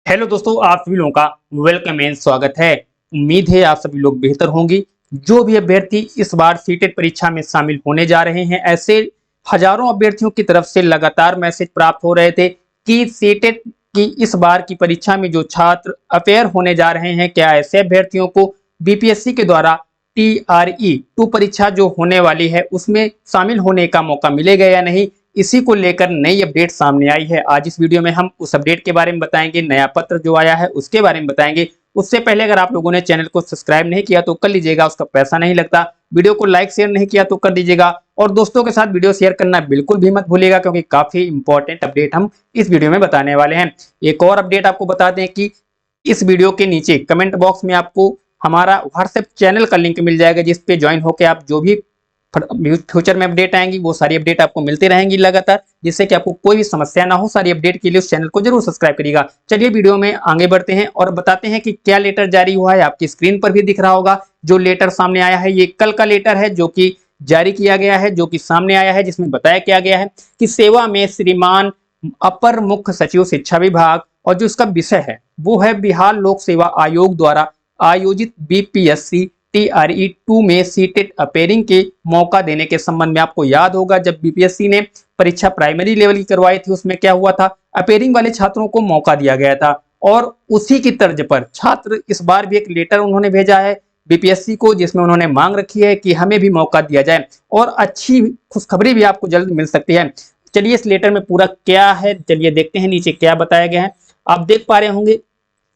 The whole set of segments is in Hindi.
हेलो दोस्तों, आप सभी लोगों का वेलकम एंड स्वागत है। उम्मीद है आप सभी लोग बेहतर होंगे। जो भी अभ्यर्थी इस बार सीटेट परीक्षा में शामिल होने जा रहे हैं, ऐसे हजारों अभ्यर्थियों की तरफ से लगातार मैसेज प्राप्त हो रहे थे कि सीटेट की इस बार की परीक्षा में जो छात्र अपेयर होने जा रहे हैं, क्या ऐसे अभ्यर्थियों को बीपीएससी के द्वारा TRE-2 परीक्षा जो होने वाली है उसमें शामिल होने का मौका मिलेगा या नहीं। इसी को लेकर नई अपडेट सामने आई है। आज इस वीडियो में हम उस अपडेट के बारे में बताएंगे, नया पत्र जो आया है उसके बारे में बताएंगे। उससे पहले अगर आप लोगों ने चैनल को सब्सक्राइब नहीं किया तो कर लीजिएगा, उसका पैसा नहीं लगता। वीडियो को लाइक शेयर नहीं किया तो कर दीजिएगा और दोस्तों के साथ वीडियो शेयर करना बिल्कुल भी मत भूलिएगा, क्योंकि काफी इंपॉर्टेंट अपडेट हम इस वीडियो में बताने वाले हैं। एक और अपडेट आपको बता दें कि इस वीडियो के नीचे कमेंट बॉक्स में आपको हमारा व्हाट्सएप चैनल का लिंक मिल जाएगा, जिस पे ज्वाइन होकर आप जो भी फ्यूचर में अपडेट आएंगी वो सारी अपडेट आपको मिलती रहेंगी लगातार, जिससे कि आपको कोई भी समस्या ना हो। सारी अपडेट के लिए उस चैनल को जरूर सब्सक्राइब करिएगा। चलिए वीडियो में आगे बढ़ते हैं और बताते हैं कि क्या लेटर जारी हुआ है। आपकी स्क्रीन पर भी दिख रहा होगा जो लेटर सामने आया है। ये कल का लेटर है जो कि जारी किया गया है, जो कि सामने आया है, जिसमें बताया क्या गया है कि सेवा में श्रीमान अपर मुख्य सचिव शिक्षा विभाग, और जो इसका विषय है वो है बिहार लोक सेवा आयोग द्वारा आयोजित बीपीएससी TRE-2 में सीटेट अपेयरिंग के मौका देने के संबंध में। आपको याद होगा जब बीपीएससी ने परीक्षा प्राइमरी लेवल की करवाई थी, उसमें क्या हुआ था, अपेयरिंग वाले छात्रों को मौका दिया गया था। और उसी की तर्ज पर छात्र इस बार भी एक लेटर उन्होंने भेजा है बीपीएससी को, जिसमें उन्होंने मांग रखी है कि हमें भी मौका दिया जाए और अच्छी खुशखबरी भी आपको जल्द मिल सकती है। चलिए इस लेटर में पूरा क्या है, चलिए देखते हैं नीचे क्या बताया गया है। आप देख पा रहे होंगे,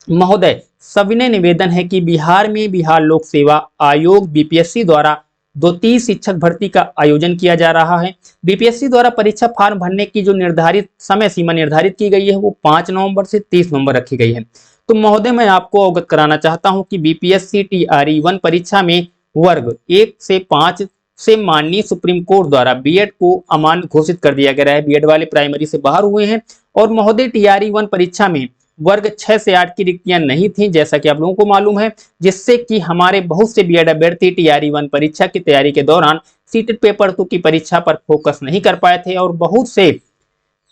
महोदय सविनय निवेदन है कि बिहार में बिहार लोक सेवा आयोग बीपीएससी द्वारा 230 शिक्षक भर्ती का आयोजन किया जा रहा है। बीपीएससी द्वारा परीक्षा फॉर्म भरने की जो निर्धारित समय सीमा निर्धारित की गई है वो 5 नवंबर से 30 नवंबर रखी गई है। तो महोदय मैं आपको अवगत कराना चाहता हूं कि बीपीएससी TRE-1 परीक्षा में वर्ग 1 से 5 से माननीय सुप्रीम कोर्ट द्वारा बीएड को अमान्य घोषित कर दिया गया है। बीएड वाले प्राइमरी से बाहर हुए हैं। और महोदय TRE-1 परीक्षा में वर्ग 6 से 8 की रिक्तियां नहीं थी, जैसा कि आप लोगों को मालूम है, जिससे कि हमारे बहुत से बीएड अभ्यर्थी TRE-1 परीक्षा की तैयारी के दौरान सीटेट पेपर 2 की परीक्षा पर फोकस नहीं कर पाए थे और बहुत से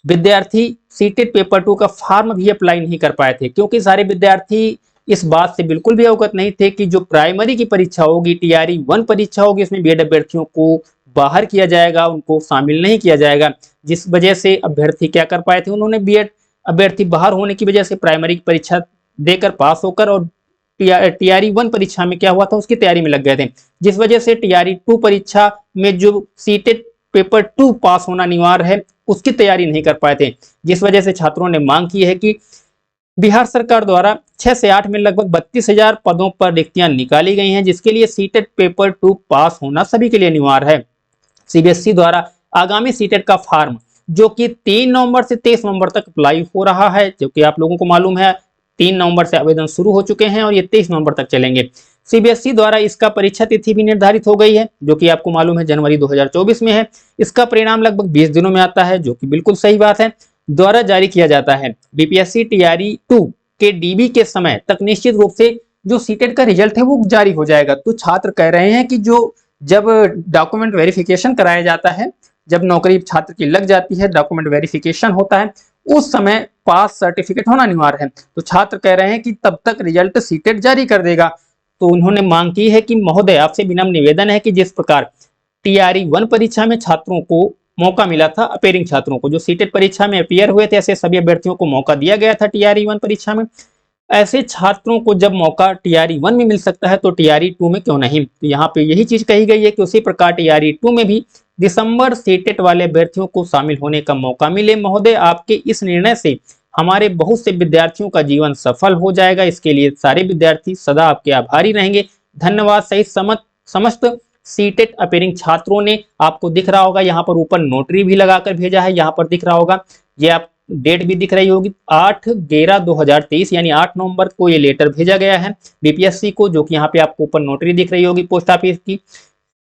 विद्यार्थी सीटेट पेपर 2 का फॉर्म भी अप्लाई नहीं कर पाए थे, क्योंकि सारे विद्यार्थी इस बात से बिल्कुल भी अवगत नहीं थे कि जो प्राइमरी की परीक्षा होगी, TRE-1 परीक्षा होगी, इसमें बीएड अभ्यर्थियों को बाहर किया जाएगा, उनको शामिल नहीं किया जाएगा। जिस वजह से अभ्यर्थी क्या कर पाए थे, उन्होंने बीएड अभ्यर्थी बाहर होने की वजह से प्राइमरी की परीक्षा देकर पास होकर और TRE-1 परीक्षा में क्या हुआ था उसकी तैयारी में लग गए थे, जिस वजह से TRE-2 परीक्षा में जो सीटेट पेपर 2 पास होना अनिवार्य है उसकी तैयारी नहीं कर पाए थे। जिस वजह से छात्रों ने मांग की है कि बिहार सरकार द्वारा 6 से 8 में लगभग 32,000 पदों पर रिक्तियां निकाली गई हैं, जिसके लिए सीटेट पेपर 2 पास होना सभी के लिए अनिवार्य है। सीबीएसई द्वारा आगामी सीटेट का फॉर्म जो कि 3 नवंबर से 23 नवंबर तक अप्लाई हो रहा है, जो कि आप लोगों को मालूम है 3 नवंबर से आवेदन शुरू हो चुके हैं और ये 23 नवंबर तक चलेंगे। सीबीएसई द्वारा इसका परीक्षा तिथि भी निर्धारित हो गई है, जो कि आपको मालूम है जनवरी 2024 में है। इसका परिणाम लगभग 20 दिनों में आता है, जो कि बिल्कुल सही बात है, द्वारा जारी किया जाता है। बीपीएससी TRE-2 के डीबी के समय तक निश्चित रूप से जो सीटेट का रिजल्ट है वो जारी हो जाएगा। तो छात्र कह रहे हैं कि जो जब डॉक्यूमेंट वेरिफिकेशन कराया जाता है, जब नौकरी छात्र की लग जाती है, डॉक्यूमेंट वेरिफिकेशन होता है, उस समय पास सर्टिफिकेट होना अनिवार्य है। तो छात्र कह रहे हैं कि तब तक रिजल्ट सीटेट जारी कर देगा। तो उन्होंने मांग की है कि महोदय आपसे विनम्र निवेदन है कि जिस प्रकार TRE-1 परीक्षा में छात्रों को मौका मिला था, अपेयरिंग छात्रों को जो सीटेट परीक्षा में अपियर हुए थे, ऐसे सभी अभ्यर्थियों को मौका दिया गया था TRE-1 परीक्षा में, ऐसे छात्रों को जब मौका TRE-1 में मिल सकता है तो TRE-2 में क्यों नहीं। तो यहाँ पे यही चीज कही गई है कि उसी प्रकार TRE-2 में भी दिसंबर सीटेट वाले अभ्यर्थियों को शामिल होने का मौका मिले। महोदय आपके इस निर्णय से हमारे बहुत से विद्यार्थियों का जीवन सफल हो जाएगा, इसके लिए सारे विद्यार्थी सदा आपके आभारी रहेंगे। धन्यवाद। सहित समस्त सीटेट अपेयरिंग छात्रों ने, आपको दिख रहा होगा यहाँ पर ऊपर नोटरी भी लगाकर भेजा है, यहाँ पर दिख रहा होगा, ये आप डेट भी दिख रही होगी 8/11/2023 यानी 8 नवंबर को ये लेटर भेजा गया है बीपीएससी को, जो कि यहाँ पे आपको ऊपर नोटरी दिख रही होगी पोस्ट ऑफिस की,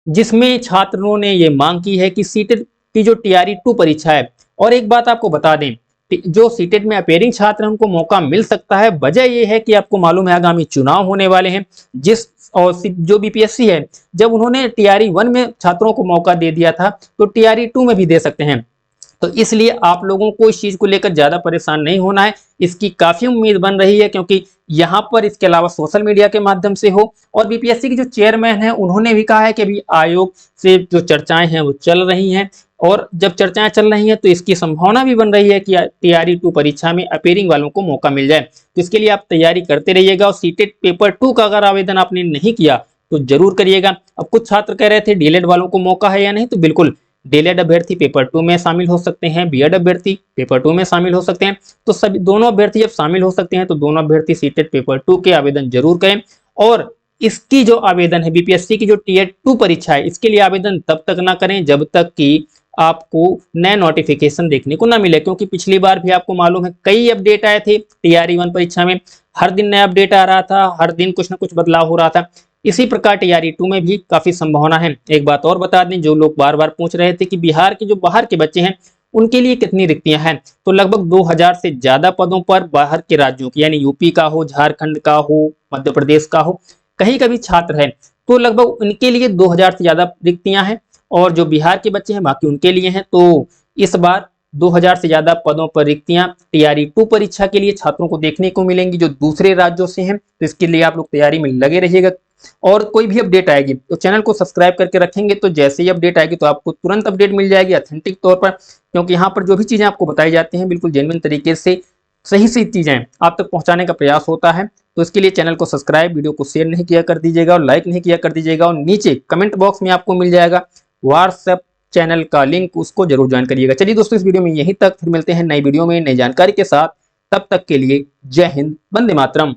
जिसमें छात्रों ने ये मांग की है कि सीटेट की जो TRE-2 परीक्षा है। और एक बात आपको बता दें, जो सीटेट में अपेयरिंग छात्र हैं उनको मौका मिल सकता है। वजह यह है कि आपको मालूम है आगामी चुनाव होने वाले हैं, जिस और जो बीपीएससी है जब उन्होंने TRE-1 में छात्रों को मौका दे दिया था तो TRE-2 में भी दे सकते हैं। तो इसलिए आप लोगों को इस चीज को लेकर ज्यादा परेशान नहीं होना है। इसकी काफी उम्मीद बन रही है, क्योंकि यहाँ पर इसके अलावा सोशल मीडिया के माध्यम से हो, और बीपीएससी के जो चेयरमैन हैं उन्होंने भी कहा है कि अभी आयोग से जो चर्चाएं हैं वो चल रही हैं, और जब चर्चाएं चल रही हैं तो इसकी संभावना भी बन रही है कि तैयारी 2 परीक्षा में अपीयरिंग वालों को मौका मिल जाए। तो इसके लिए आप तैयारी करते रहिएगा, और सीटेट पेपर 2 का अगर आवेदन आपने नहीं किया तो जरूर करिएगा। अब कुछ छात्र कह रहे थे डीएलएड वालों को मौका है या नहीं, तो बिल्कुल डीएलएड अभ्यर्थी पेपर 2 में शामिल हो सकते हैं, बीएड अभ्यर्थी पेपर 2 में शामिल हो सकते हैं। तो सभी दोनों अभ्यर्थी जब शामिल हो सकते हैं तो दोनों अभ्यर्थी सीटेट पेपर 2 के आवेदन जरूर करें। और इसकी जो आवेदन है बीपीएससी की जो टीएट 2 परीक्षा है, इसके लिए आवेदन तब तक ना करें जब तक कि आपको नए नोटिफिकेशन देखने को ना मिले, क्योंकि पिछली बार भी आपको मालूम है कई अपडेट आए थे टीआरई 1 परीक्षा में, हर दिन नया अपडेट आ रहा था, हर दिन कुछ ना कुछ बदलाव हो रहा था। इसी प्रकार टीआरई 2 में भी काफी संभावना है। एक बात और बता दें, जो लोग बार बार पूछ रहे थे कि बिहार के जो बाहर के बच्चे हैं उनके लिए कितनी रिक्तियां हैं, तो लगभग 2000 से ज्यादा पदों पर बाहर के राज्यों की, यानी यूपी का हो, झारखंड का हो, मध्य प्रदेश का हो, कहीं का भी छात्र है तो लगभग उनके लिए 2000 से ज्यादा रिक्तियां हैं। और जो बिहार के बच्चे हैं बाकी उनके लिए हैं। तो इस बार 2000 से ज्यादा पदों पर रिक्तियां टीआरई 2 परीक्षा के लिए छात्रों को देखने को मिलेंगी जो दूसरे राज्यों से हैं। तो इसके लिए आप लोग तैयारी में लगे रहिएगा, और कोई भी अपडेट आएगी तो चैनल को सब्सक्राइब करके रखेंगे तो जैसे ही अपडेट आएगी तो आपको तुरंत अपडेट मिल जाएगी ऑथेंटिक तौर पर, क्योंकि यहाँ पर जो भी चीजें आपको बताई जाती हैं बिल्कुल जेन्युइन तरीके से सही सही चीजें आप तक पहुंचाने का प्रयास होता है। तो इसके लिए चैनल को सब्सक्राइब, वीडियो को शेयर नहीं किया कर दीजिएगा और लाइक नहीं किया कर दीजिएगा, और नीचे कमेंट बॉक्स में आपको मिल जाएगा व्हाट्सएप चैनल का लिंक, उसको जरूर ज्वाइन करिएगा। चलिए दोस्तों, इस वीडियो में यहीं तक, फिर मिलते हैं नई वीडियो में नई जानकारी के साथ। तब तक के लिए जय हिंद, वंदे मातरम।